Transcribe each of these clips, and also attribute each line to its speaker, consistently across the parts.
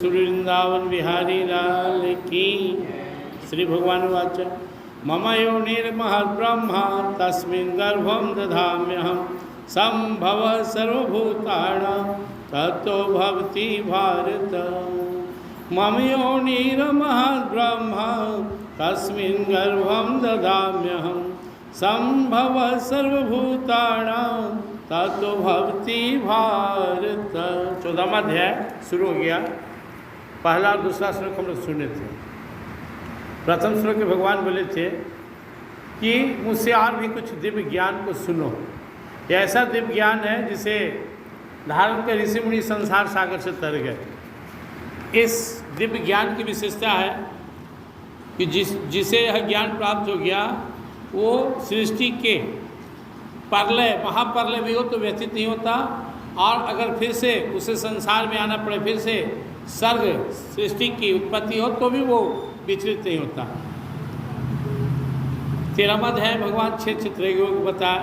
Speaker 1: वृंदावन बिहारी लाल की। श्री भगवान वाच मम योनिर्महद्ब्रह्मा तस्मिन् गर्भं दधाम्यहं संभव सर्वभूतानां ततो भवति भारत। मम योनिर्महद्ब्रह्मा तस्मिन् गर्भं दधाम्यहं संभव सर्वभूतानां ततो भवति भारत। 14वां अध्याय शुरू हो गया। पहला और दूसरा श्लोक हम लोग सुने थे। प्रथम श्लोक में भगवान बोले थे कि मुझसे और भी कुछ दिव्य ज्ञान को सुनो। यह ऐसा दिव्य ज्ञान है जिसे धारण कर ऋषि मुनि संसार सागर से तर गए। इस दिव्य ज्ञान की विशेषता है कि जिसे यह ज्ञान प्राप्त हो गया वो सृष्टि के प्रलय महाप्रलय भी हो तो व्यतीत नहीं होता, और अगर फिर से उसे संसार में आना पड़े, फिर से सर्ग सृष्टि की उत्पत्ति हो तो भी वो विचलित नहीं होता। 13वां अध्याय भगवान 6 चित्रयोग बताया,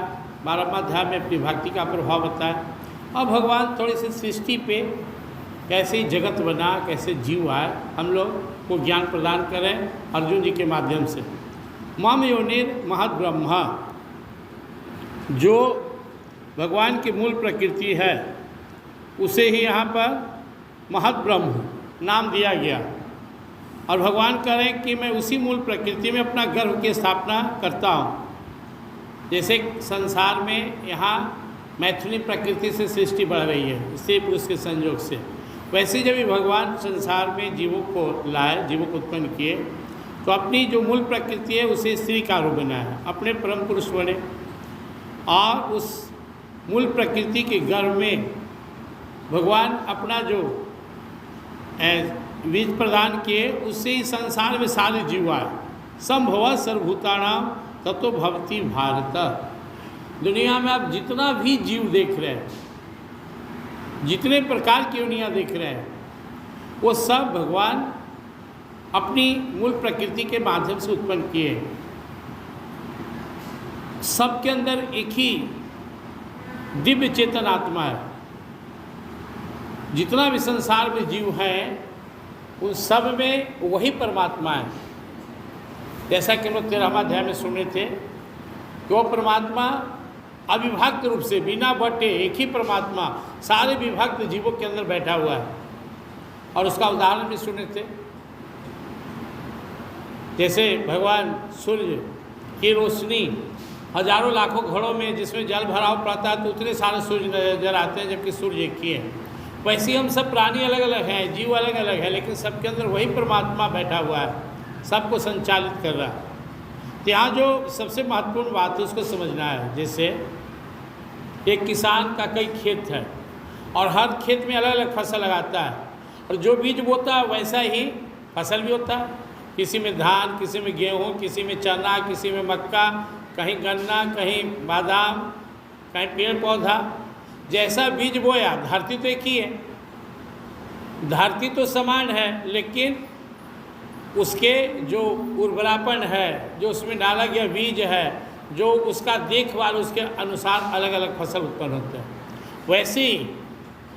Speaker 1: 12वां अध्याय में अपनी भक्ति का प्रभाव बताया। अब भगवान थोड़ी सी सृष्टि पे कैसे जगत बना, कैसे जीव आए, हम लोग को ज्ञान प्रदान करें अर्जुन जी के माध्यम से। मम योनिर महद्ब्रह्मा, जो भगवान की मूल प्रकृति है उसे ही यहाँ पर महद्ब्रह्म नाम दिया गया, और भगवान कह रहे हैं कि मैं उसी मूल प्रकृति में अपना गर्भ की स्थापना करता हूँ। जैसे संसार में यहाँ मैथुनी प्रकृति से सृष्टि बढ़ रही है स्त्री पुरुष के संयोग से, वैसे जब भी भगवान संसार में जीवों को लाए, जीवों को उत्पन्न किए, तो अपनी जो मूल प्रकृति है उसे स्त्री का रूप बनाया, अपने परम पुरुष बने, और उस मूल प्रकृति के गर्भ में भगवान अपना जो बीज प्रदान किए उससे ही संसार में सारे जीव आए। संभव सर्वभूतानां ततो भवति भारत। दुनिया में आप जितना भी जीव देख रहे हैं, जितने प्रकार की दुनिया देख रहे हैं, वो सब भगवान अपनी मूल प्रकृति के माध्यम से उत्पन्न किए। सबके अंदर एक ही दिव्य चेतन आत्मा है। जितना भी संसार में जीव है उन सब में वही परमात्मा है। जैसा कि हम लोग 13वां अध्याय में सुने थे कि वो परमात्मा अविभक्त रूप से बिना बटे एक ही परमात्मा सारे विभक्त जीवों के अंदर बैठा हुआ है। और उसका उदाहरण भी सुने थे, जैसे भगवान सूर्य की रोशनी हजारों लाखों घरों में जिसमें जल भराव पड़ता है तो उतने सारे सूर्य नजर आते हैं, जबकि सूर्य एक ही है। वैसे ही हम सब प्राणी अलग अलग हैं, जीव अलग अलग है, लेकिन सबके अंदर वही परमात्मा बैठा हुआ है, सबको संचालित कर रहा है। तो यहाँ जो सबसे महत्वपूर्ण बात है उसको समझना है। जैसे एक किसान का कई खेत है और हर खेत में अलग अलग फसल लगाता है, और जो बीज बोता है वैसा ही फसल भी होता है। किसी में धान, किसी में गेहूँ, किसी में चना, किसी में मक्का, कहीं गन्ना, कहीं बादाम, कहीं पेड़ पौधा। जैसा बीज बोया, धरती तो एक ही है, धरती तो समान है, लेकिन उसके जो उर्वरापन है, जो उसमें डाला गया बीज है, जो उसका देखभाल, उसके अनुसार अलग अलग फसल उत्पन्न होते हैं। वैसे ही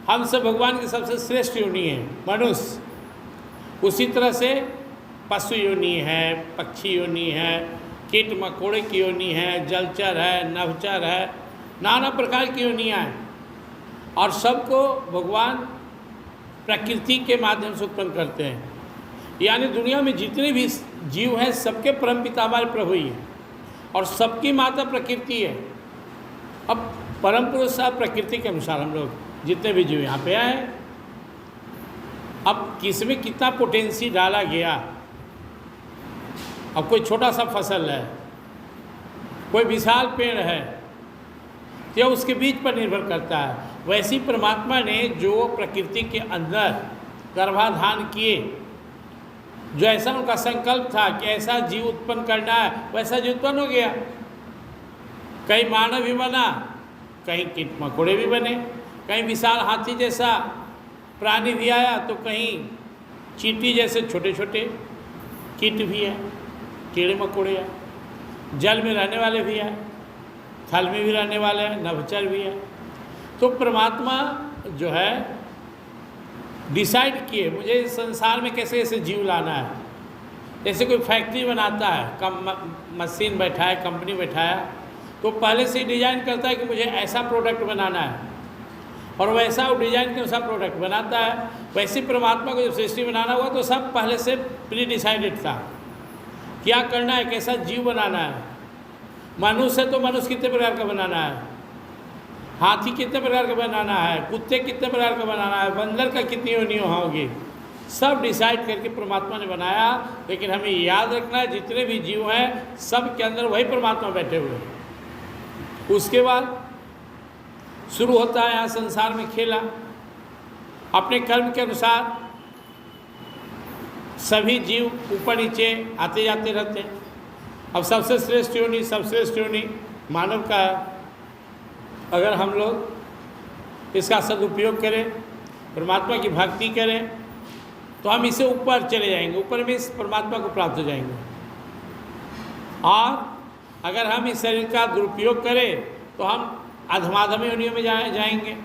Speaker 1: हम सब भगवान की सबसे श्रेष्ठ योनि है मनुष्य। उसी तरह से पशु योनि है, पक्षी योनि है, कीट मकोड़े की योनि है, जलचर है, नभचर है, नाना प्रकार की योनियाँ हैं, और सबको भगवान प्रकृति के माध्यम से उत्पन्न करते हैं। यानी दुनिया में जितने भी जीव हैं सबके परम पिता हमारे प्रभु ही हैं, और सबकी माता प्रकृति है। अब परम पुरुष साहब प्रकृति के अनुसार हम लोग जितने भी जीव यहाँ पे आए, अब किसमें कितना पोटेंसी डाला गया। अब कोई छोटा सा फसल है, कोई विशाल पेड़ है, तो उसके बीज पर निर्भर करता है। वैसी परमात्मा ने जो प्रकृति के अंदर गर्भाधान किए, जो ऐसा उनका संकल्प था कि ऐसा जीव उत्पन्न करना है, वैसा जीव उत्पन्न हो गया। कहीं मानव भी बना, कहीं कीट मकोड़े भी बने, कहीं विशाल हाथी जैसा प्राणी भी आया, तो कहीं चींटी जैसे छोटे छोटे कीट भी हैं, कीड़े मकोड़े हैं, जल में रहने वाले भी हैं, थल में भी रहने वाले हैं, नभचर भी हैं। तो परमात्मा जो है डिसाइड किए मुझे इस संसार में कैसे कैसे जीव लाना है। जैसे कोई फैक्ट्री बनाता है, मशीन बैठाया, कंपनी बैठाया, तो पहले से ही डिजाइन करता है कि मुझे ऐसा प्रोडक्ट बनाना है, और वैसा वो डिजाइन के अनुसार प्रोडक्ट बनाता है। वैसे परमात्मा को जब सृष्टि बनाना हुआ तो सब पहले से प्री डिसाइडेड था, क्या करना है, कैसा जीव बनाना है। मनुष्य तो मनुष्य कितने प्रकार का बनाना है, हाथी कितने प्रकार का बनाना है, कुत्ते कितने प्रकार का बनाना है, बंदर का कितनी योनियाँ होंगी, सब डिसाइड करके परमात्मा ने बनाया। लेकिन हमें याद रखना है जितने भी जीव हैं सब के अंदर वही परमात्मा बैठे हुए हैं। उसके बाद शुरू होता है यहाँ संसार में खेला। अपने कर्म के अनुसार सभी जीव ऊपर नीचे आते जाते रहते हैं। अब सबसे श्रेष्ठ योनि, सबश्रेष्ठ योनि मानव का है। अगर हम लोग इसका सदुपयोग करें, परमात्मा की भक्ति करें, तो हम इसे ऊपर चले जाएंगे, ऊपर में इस परमात्मा को प्राप्त हो जाएंगे। और अगर हम इस शरीर का दुरुपयोग करें तो हम अधमाधम योनियों में जाएंगे।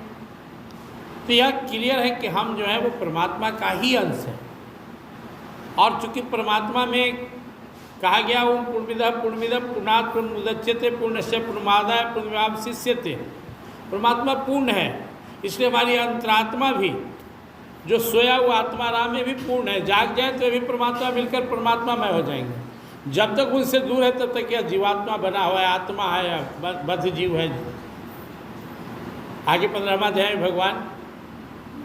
Speaker 1: तो यह क्लियर है कि हम जो है वो परमात्मा का ही अंश है। और चूँकि परमात्मा में कहा गया ओम पूर्णमिदं पूर्णात् पूर्णमुदच्यते पूर्णस्य पूर्णमादाय पूर्णमेवावशिष्यते, परमात्मा पूर्ण है। इसलिए हमारी अंतरात्मा भी जो सोया हुआ आत्मा राम में भी पूर्ण है। जाग जाए तो भी परमात्मा मिलकर परमात्मामय हो जाएंगे। जब तक उनसे दूर है तब तक यह जीवात्मा बना हुआ है, आत्मा है या बद्ध जीव है। आगे 15वां अध्याय में भगवान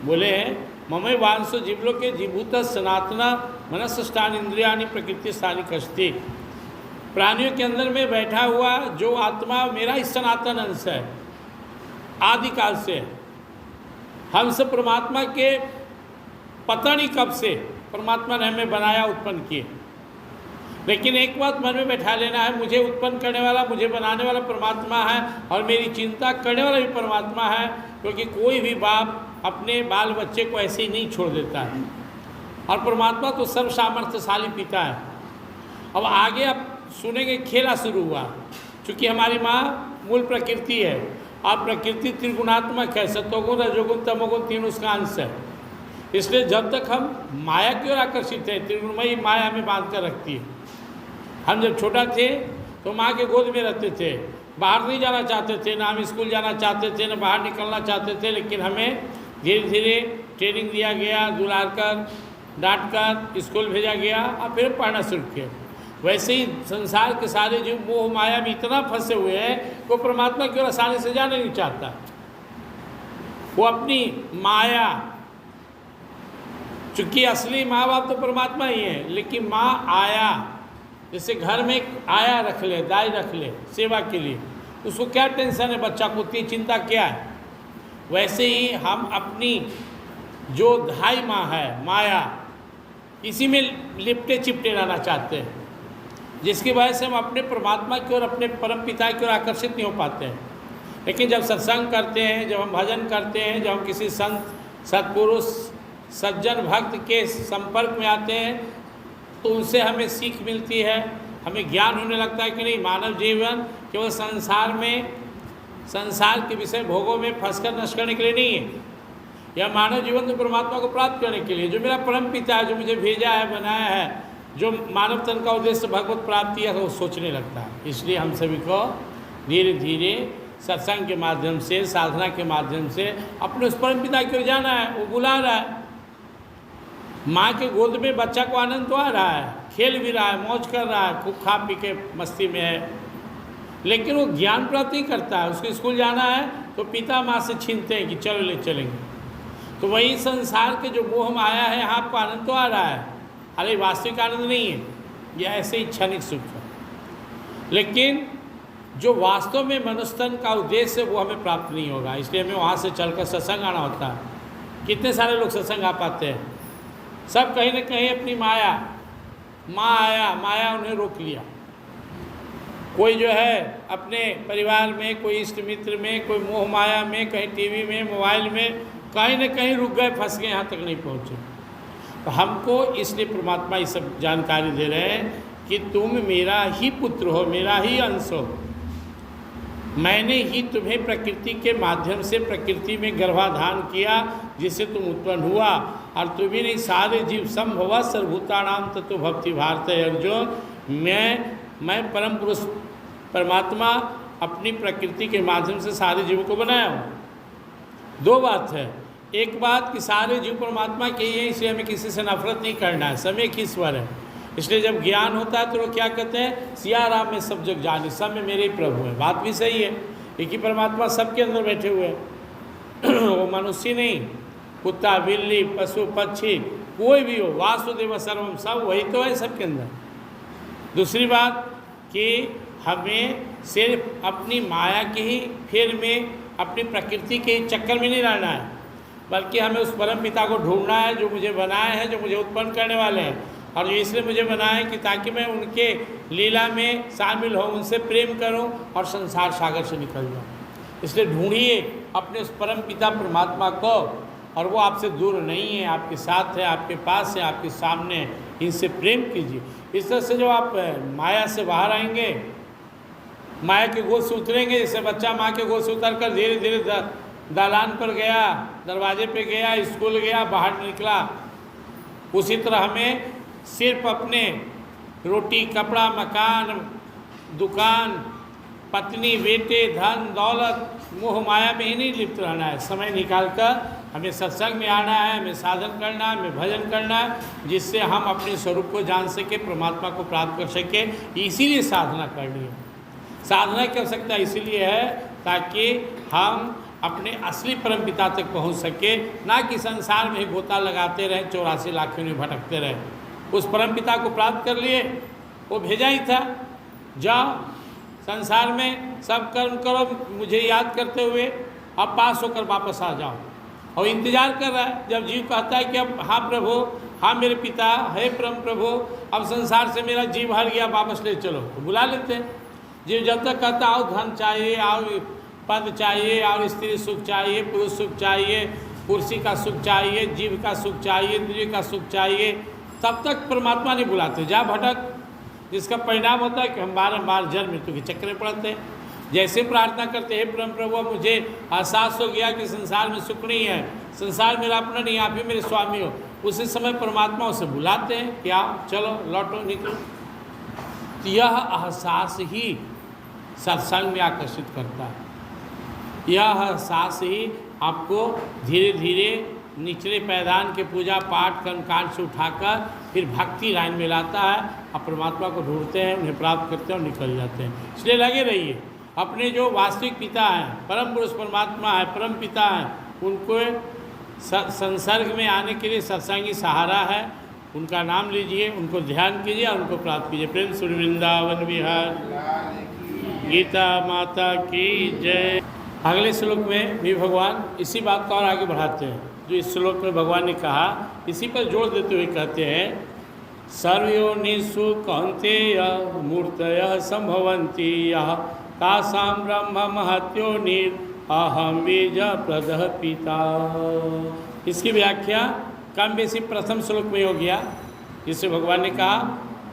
Speaker 1: बोले हैं ममई वांसो जीवलोके जीभूत सनातना मनस्स्थान इंद्रियानि प्रकृति स्थानी कष्टि। प्राणियों के अंदर में बैठा हुआ जो आत्मा मेरा ही सनातन अंश है, आदिकाल से। हम सब परमात्मा के पता नहीं कब से परमात्मा ने हमें बनाया, उत्पन्न किए। लेकिन एक बात मन में बैठा लेना है, मुझे उत्पन्न करने वाला, मुझे बनाने वाला परमात्मा है, और मेरी चिंता करने वाला भी परमात्मा है। क्योंकि कोई भी बाप अपने बाल बच्चे को ऐसे ही नहीं छोड़ देता है, और परमात्मा तो सर्व सामर्थ्यशाली पिता है। अब आगे आप सुनेंगे खेला शुरू हुआ। चूँकि हमारी माँ मूल प्रकृति है, और प्रकृति त्रिगुणात्मक है, सत्वगुण रजोगुण तमोगुण तीन उसका अंश है। इसलिए जब तक हम माया की ओर आकर्षित हैं, त्रिगुणमयी माया हमें बांध कर रखती है। हम जब छोटा थे तो माँ के गोद में रहते थे, बाहर नहीं जाना चाहते थे, ना हम स्कूल जाना चाहते थे, ना बाहर निकलना चाहते थे। लेकिन हमें धीरे धीरे ट्रेनिंग दिया गया, दुलार कर डांट कर स्कूल भेजा गया, और फिर पढ़ना शुरू किया। वैसे ही संसार के सारे जो मोह माया में इतना फंसे हुए हैं, वो परमात्मा की ओर आसानी से जाना नहीं चाहता। वो अपनी माया, चूँकि असली माँ बाप तो परमात्मा ही है, लेकिन माँ आया, जैसे घर में आया रख ले, दाई रख ले सेवा के लिए, उसको क्या टेंशन है, बच्चा को उतनी चिंता क्या है। वैसे ही हम अपनी जो धाई माँ है माया, इसी में लिपटे चिपटे रहना चाहते हैं, जिसकी वजह से हम अपने परमात्मा की ओर, अपने परम पिता की ओर आकर्षित नहीं हो पाते हैं। लेकिन जब सत्संग करते हैं, जब हम भजन करते हैं, जब हम किसी संत सत्पुरुष सज्जन भक्त के संपर्क में आते हैं, तो उनसे हमें सीख मिलती है, हमें ज्ञान होने लगता है कि नहीं, मानव जीवन केवल संसार में, संसार के विषय भोगों में फंसकर नष्ट करने के लिए नहीं है। यह मानव जीवन तो परमात्मा को प्राप्त करने के लिए, जो मेरा परम पिता है, जो मुझे भेजा है, बनाया है, जो मानव तन का उद्देश्य भगवत प्राप्ति है, वो सोचने लगता है। इसलिए हम सभी को धीरे धीरे सत्संग के माध्यम से, साधना के माध्यम से अपने उस परम पिता की ओर जाना है। वो बुला रहा है। माँ के गोद में बच्चा को आनंद तो आ रहा है, खेल भी रहा है, मौज कर रहा है, खूब खा पी के मस्ती में है, लेकिन वो ज्ञान प्राप्त नहीं करता है। उसको स्कूल जाना है तो पिता माँ से छीनते हैं कि चलो ले चलेंगे। तो वही संसार के जो मोह माया है, यहाँ आपको आनंद तो आ रहा है, अरे वास्तविक आनंद नहीं है, यह ऐसे ही क्षणिक सुख है। लेकिन जो वास्तव में मनुष्य तन का उद्देश्य है, वो हमें प्राप्त नहीं होगा। इसलिए हमें वहाँ से चलकर सत्संग आना होता है। कितने सारे लोग सत्संग आ पाते हैं, सब कहीं ना कहीं अपनी माया, माँ आया, माया उन्हें रोक लिया। कोई जो है अपने परिवार में, कोई इष्ट मित्र में, कोई मोह माया में, कहीं टीवी में, मोबाइल में, कहीं ना कहीं रुक गए, फंस गए, यहाँ तक नहीं पहुँचे। तो हमको इसलिए परमात्मा ये सब जानकारी दे रहे हैं कि तुम मेरा ही पुत्र हो, मेरा ही अंश हो। मैंने ही तुम्हें प्रकृति के माध्यम से प्रकृति में गर्भाधान किया, जिससे तुम उत्पन्न हुआ, और तू भी नहीं, सारे जीव संभव सर्वभूतानाम तत्व भक्ति भारत अर्जुन। मैं परम पुरुष परमात्मा अपनी प्रकृति के माध्यम से सारे जीवों को बनाया हूँ। दो बात है, एक बात कि सारे जीव परमात्मा के ही है, इसलिए हमें किसी से नफरत नहीं करना है, सब एक ईश्वर है। इसलिए जब ज्ञान होता है तो लोग क्या कहते हैं, सिया राम में सब जग जाने, सब में मेरे ही प्रभु है। बात भी सही है, एक ही परमात्मा सबके अंदर बैठे हुए हैं। वो मनुष्य नहीं, कुत्ता बिल्ली पशु पक्षी कोई भी हो, वासुदेव सर्वम, सब वही तो है सबके अंदर। दूसरी बात कि हमें सिर्फ अपनी माया के ही फेर में, अपनी प्रकृति के चक्कर में नहीं रहना है, बल्कि हमें उस परम पिता को ढूंढना है जो मुझे बनाए हैं, जो मुझे उत्पन्न करने वाले हैं, और जो इसलिए मुझे बनाए हैं कि ताकि मैं उनके लीला में शामिल हूँ, उनसे प्रेम करूँ और संसार सागर से निकल जाऊँ। इसलिए ढूंढिए अपने उस परम पिता परमात्मा को, और वो आपसे दूर नहीं है, आपके साथ है, आपके पास है, आपके सामने है। इनसे प्रेम कीजिए। इस तरह से जो आप माया से बाहर आएंगे, माया के गोद से उतरेंगे, जैसे बच्चा माँ के गोद से उतर कर धीरे धीरे दालान पर गया, दरवाजे पे गया, स्कूल गया, बाहर निकला, उसी तरह हमें सिर्फ अपने रोटी कपड़ा मकान दुकान पत्नी बेटे धन दौलत मोह माया में ही नहीं लिप्त रहना है। समय निकाल कर हमें सत्संग में आना है, हमें साधन करना है, हमें भजन करना है, जिससे हम अपने स्वरूप को जान सके, परमात्मा को प्राप्त कर सके। इसीलिए साधना करनी है। साधना की आवश्यकता इसीलिए है ताकि हम अपने असली परम पिता तक पहुंच सके, ना कि संसार में गोता लगाते रहें, 84 लाखों में भटकते रहें। उस परम पिता को प्राप्त कर लिए, वो भेजा ही था, जाओ संसार में सब कर्म करो मुझे याद करते हुए, अब पास होकर वापस आ जाओ। और इंतजार कर रहा है, जब जीव कहता है कि अब हाँ प्रभु, हाँ मेरे पिता, हे परम प्रभु, अब संसार से मेरा जीव हर गया, वापस ले चलो, तो बुला लेते हैं। जीव जब तक कहता आओ धन चाहिए, आओ पद चाहिए, और स्त्री सुख चाहिए, पुरुष सुख चाहिए, कुर्सी का सुख चाहिए, जीव का सुख चाहिए, इंद्रिय का सुख चाहिए, तब तक परमात्मा नहीं बुलाते। जा भटक, जिसका परिणाम होता है कि हम बारंबार जन्म मृत्यु के चक्कर में पड़ते हैं। जैसे प्रार्थना करते हैं परम प्रभु, मुझे एहसास हो गया कि संसार में सुख नहीं है, संसार मेरा अपना नहीं, आप ही मेरे स्वामी हो, उसी समय परमात्मा उसे बुलाते हैं, क्या चलो लौटो निकलो। तो यह एहसास ही सत्संग में आकर्षित करता है। यह एहसास ही आपको धीरे धीरे निचले पैदान के पूजा पाठ कर्मकांड से उठाकर फिर भक्ति लाइन में लाता है। आप परमात्मा को ढूंढते हैं, उन्हें प्राप्त करते हैं और निकल जाते हैं। इसलिए लगे रहिए, अपने जो वास्तविक पिता हैं, परम पुरुष परमात्मा है, परम पिता हैं, उनको संसर्ग में आने के लिए सत्संगी सहारा है। उनका नाम लीजिए, उनको ध्यान कीजिए और उनको प्राप्त कीजिए। प्रेम से वृंदावन विहार गीता माता की जय। अगले श्लोक में भी भगवान इसी बात को और आगे बढ़ाते हैं जो इस श्लोक में भगवान ने कहा, इसी पर जोर देते हुए कहते हैं, सर्वयोनिषु कौन्तेय मूर्तयः संभवन्ति यः तासां ब्रह्म महत्योनिर् अहं बीजप्रदः पिता। इसकी व्याख्या कम बेसी प्रथम श्लोक में हो गया, जिससे भगवान ने कहा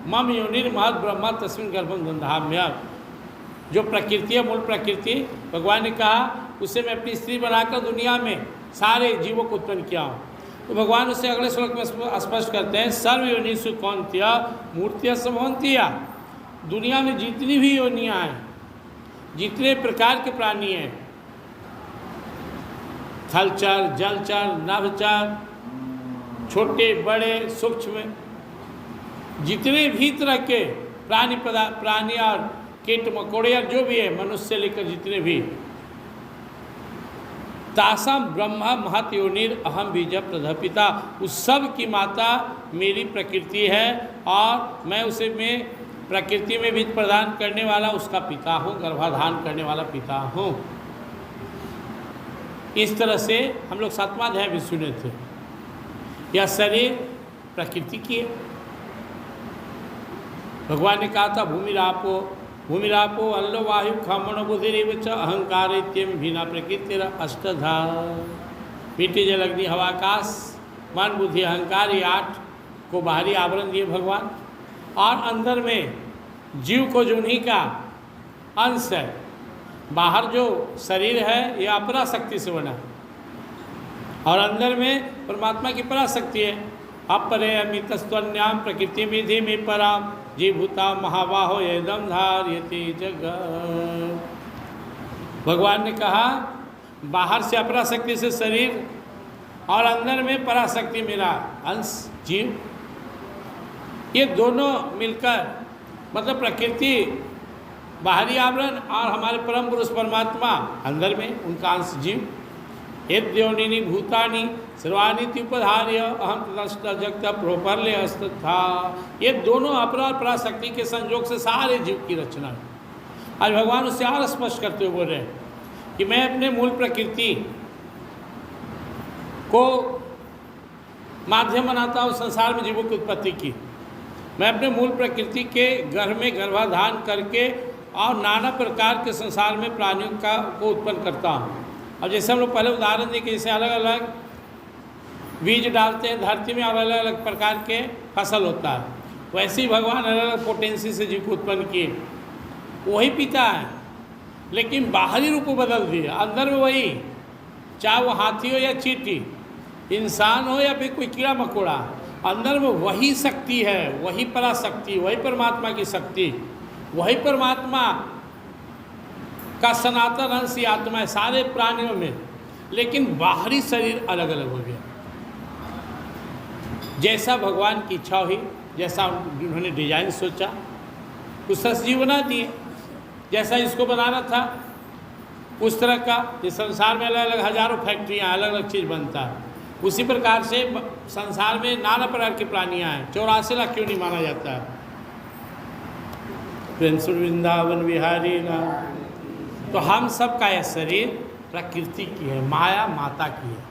Speaker 1: मम योनिर् महत् ब्रह्म तस्मिन् गर्भं दधाम्यहम्। जो प्रकृति है, मूल प्रकृति, भगवान ने कहा उसे मैं अपनी स्त्री बनाकर दुनिया में सारे जीवों को उत्पन्न किया हूँ। तो भगवान उसे अगले श्लोक में स्पष्ट करते हैं, सर्व योनिषु कौन्तेय मूर्तियः संभवन्ति। दुनिया में जितनी भी योनियाँ हैं, जितने प्रकार के प्राणी हैं, थलचर जलचर नभचर, छोटे बड़े सूक्ष्म, जितने भी तरह के प्राणी और कीट मकोड़े और जो भी है, मनुष्य से लेकर जितने भी, तासाम ब्रह्मा महत योनिर अहम बीज प्रदः पिता। उस सब की माता मेरी प्रकृति है और मैं उसे में प्रकृति में बीज प्रदान करने वाला उसका पिता हूँ, गर्भाधान करने वाला पिता हूँ। इस तरह से हम लोग 7वां अध्याय भी सुने थे। यह शरीर प्रकृति की है। भगवान ने कहा था भूमिरापो अल्लो वायु खमण बुधिरेव च अहंकार इत्यम भिना प्रकृतिर अष्टधा। मिट्टी जल अग्नि हवा आकाश मन बुद्धि अहंकार, ये 8 को बाहरी आवरण दिए भगवान, और अंदर में जीव को जो उन्हीं का अंश है। बाहर जो शरीर है ये अपरा शक्ति से बना, और अंदर में परमात्मा की पराशक्ति है। अपरे अमितस्त्वन्याम प्रकृति विधि में पराम जीभूता महाबाहो एकदम धार्यति जगत। भगवान ने कहा बाहर से अपराशक्ति से शरीर और अंदर में पराशक्ति मेरा अंश जीव, ये दोनों मिलकर मतलब प्रकृति बाहरी आवरण और हमारे परम पुरुष परमात्मा अंदर में उनका अंश जीव। यद्योनिनी भूतानि सर्वाणि त्युपधार्य अहम तदष्ट जगत प्रोपरले अस्था। ये दोनों अपरा और पराशक्ति के संयोग से सारे जीव की रचना है। आज भगवान उससे और स्पष्ट करते हुए बोल रहे हैं कि मैं अपने मूल प्रकृति को माध्यम बनाता हूँ संसार में जीवों की उत्पत्ति की। मैं अपने मूल प्रकृति के गर्भ में गर्भाधान करके और नाना प्रकार के संसार में प्राणियों को उत्पन्न करता हूँ। अब जैसे हम लोग पहले उदाहरण दें कि जैसे अलग अलग बीज डालते हैं धरती में और अलग अलग प्रकार के फसल होता है, वैसे ही भगवान अलग अलग पोटेंसी से जीव को उत्पन्न किए। वही पिता है लेकिन बाहरी रूप बदल दिया, अंदर में वही, चाहे वो हाथी हो या चींटी, इंसान हो या फिर कोई कीड़ा मकोड़ा, अंदर में वही शक्ति है, वही पराशक्ति, वही परमात्मा की शक्ति, वही परमात्मा का सनातन अंश आत्मा है सारे प्राणियों में, लेकिन बाहरी शरीर अलग अलग हो गया। जैसा भगवान की इच्छा हुई, जैसा उन्होंने डिजाइन सोचा उस सजीव बना दिए। जैसा इसको बनाना था उस तरह का, इस संसार में अलग अलग हजारों फैक्ट्रियाँ अलग अलग चीज़ बनता है, उसी प्रकार से संसार में नाना प्रकार की प्राणियाँ हैं। 84 लाख क्यों नहीं माना जाता है। प्रिंस वृंदावन बिहारी ना। तो हम सब का यह शरीर प्रकृति की है, माया माता की है।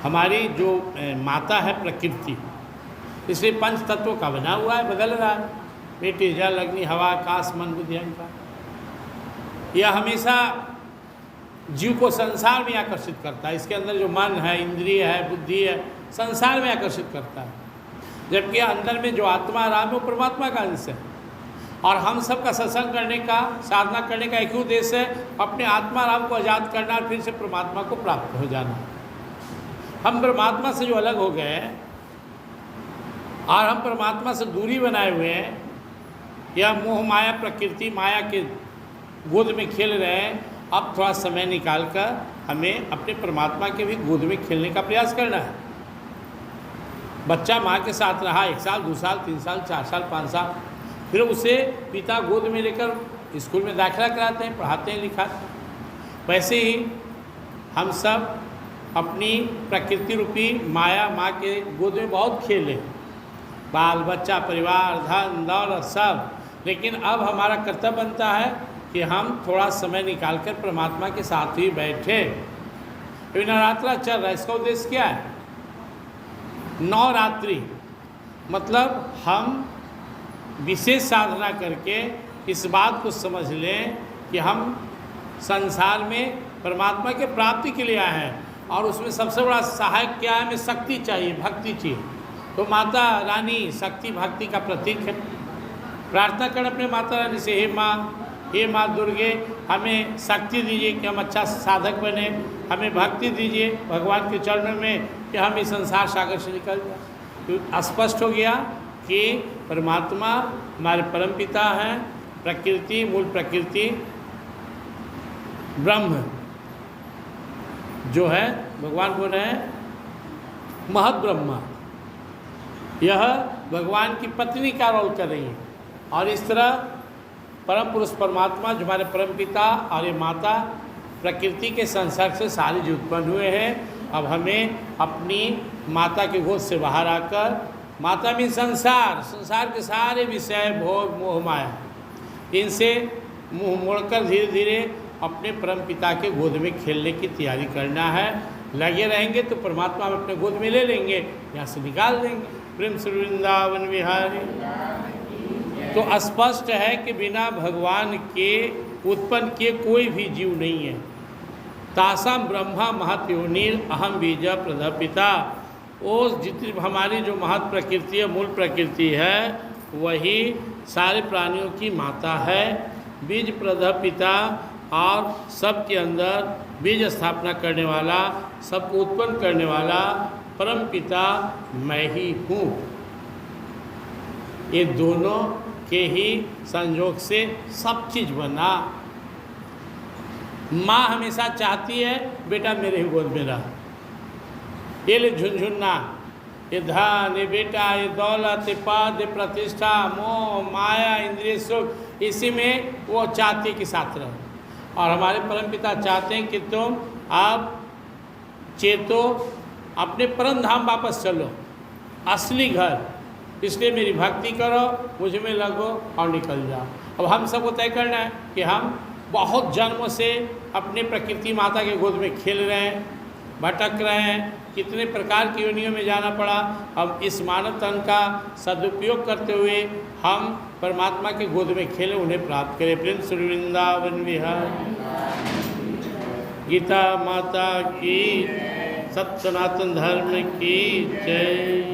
Speaker 1: हमारी जो माता है प्रकृति, इसलिए पंच तत्वों का बना हुआ है, बदल रहा है, मिट्टी जल अग्नि हवा आकाश मन बुद्धि अहंकार। यह हमेशा जीव को संसार में आकर्षित करता है। इसके अंदर जो मन है, इंद्रिय है, बुद्धि है, संसार में आकर्षित करता है, जबकि अंदर में जो आत्मा राम है वो परमात्मा का अंश है। और हम सब का सत्संग करने का, साधना करने का एक ही उद्देश्य है, अपने आत्मा राम को आज़ाद करना और फिर से परमात्मा को प्राप्त हो जाना। हम परमात्मा से जो अलग हो गए और हम परमात्मा से दूरी बनाए हुए हैं, या मोह माया प्रकृति माया के गोद में खेल रहे हैं, अब थोड़ा समय निकालकर हमें अपने परमात्मा के भी गोद में खेलने का प्रयास करना है। बच्चा माँ के साथ रहा 1 साल 2 साल 3 साल 4 साल 5 साल, फिर उसे पिता गोद में लेकर स्कूल में दाखिला कराते हैं, पढ़ाते हैं, लिखाते हैं। वैसे ही हम सब अपनी प्रकृति रूपी माया माँ के गोद में बहुत खेले, बाल बच्चा परिवार धन दौलत सब, लेकिन अब हमारा कर्तव्य बनता है कि हम थोड़ा समय निकालकर परमात्मा के साथ ही बैठे। नवरात्रा चल रहा है, इसका उद्देश्य क्या है? नवरात्रि मतलब हम विशेष साधना करके इस बात को समझ लें कि हम संसार में परमात्मा के प्राप्ति के लिए आए हैं, और उसमें सबसे बड़ा सहायक क्या है? हमें शक्ति चाहिए, भक्ति चाहिए। तो माता रानी शक्ति भक्ति का प्रतीक है। प्रार्थना करें अपने माता रानी से, हे माँ दुर्गे, हमें शक्ति दीजिए कि हम अच्छा साधक बने, हमें भक्ति दीजिए भगवान के चरणों में कि हम इस संसार सागर से निकल जाए। तो स्पष्ट हो गया कि परमात्मा हमारे परम पिता हैं, प्रकृति मूल प्रकृति ब्रह्म जो है, भगवान बोल रहे हैं महत ब्रह्मा, यह भगवान की पत्नी का रोल कर रही है। और इस तरह परम पुरुष परमात्मा जो हमारे परम पिता और ये माता प्रकृति के संसर्ग से सारे जो उत्पन्न हुए हैं, अब हमें अपनी माता के गोद से बाहर आकर, माता में संसार के सारे विषय भोग मोह माया, इनसे मुँह मोड़कर धीरे धीरे अपने परम पिता के गोद में खेलने की तैयारी करना है। लगे रहेंगे तो परमात्मा हम अपने गोद में ले लेंगे, यहाँ से निकाल देंगे। प्रेम श्री वृंदावन बिहारी। तो स्पष्ट है कि बिना भगवान के उत्पन्न किए कोई भी जीव नहीं है। तासाम ब्रह्मा महत योनिर अहम बीज प्रदपिता। वो जितनी हमारी जो महत प्रकृति है, मूल प्रकृति है, वही सारे प्राणियों की माता है, बीज प्रदपिता, और सबके अंदर बीज स्थापना करने वाला, सबको उत्पन्न करने वाला परम पिता मैं ही हूँ। ये दोनों के ही संयोग से सब चीज़ बना। माँ हमेशा चाहती है बेटा मेरे ही गोद में रह। ये ले झुनझुना, ये धन, ये बेटा, ये दौलत, ये पद, ये प्रतिष्ठा, मोह, माया, इंद्रिय सुख, इसी में वो चाहते के साथ रहे। और हमारे परमपिता चाहते हैं कि तुम आप चेतो, अपने परम धाम वापस चलो, असली घर। इसलिए मेरी भक्ति करो, मुझ में लगो और निकल जाओ। अब हम सबको तय करना है कि हम बहुत जन्मों से अपने प्रकृति माता के गोद में खेल रहे हैं, भटक रहे हैं, कितने प्रकार की योनियों में जाना पड़ा। अब इस मानव तन का सदुपयोग करते हुए हम परमात्मा के गोद में खेलें, उन्हें प्राप्त करें। प्रेम श्री वृंदावन विहार। गीता माता की, सत्य सनातन धर्म की जय।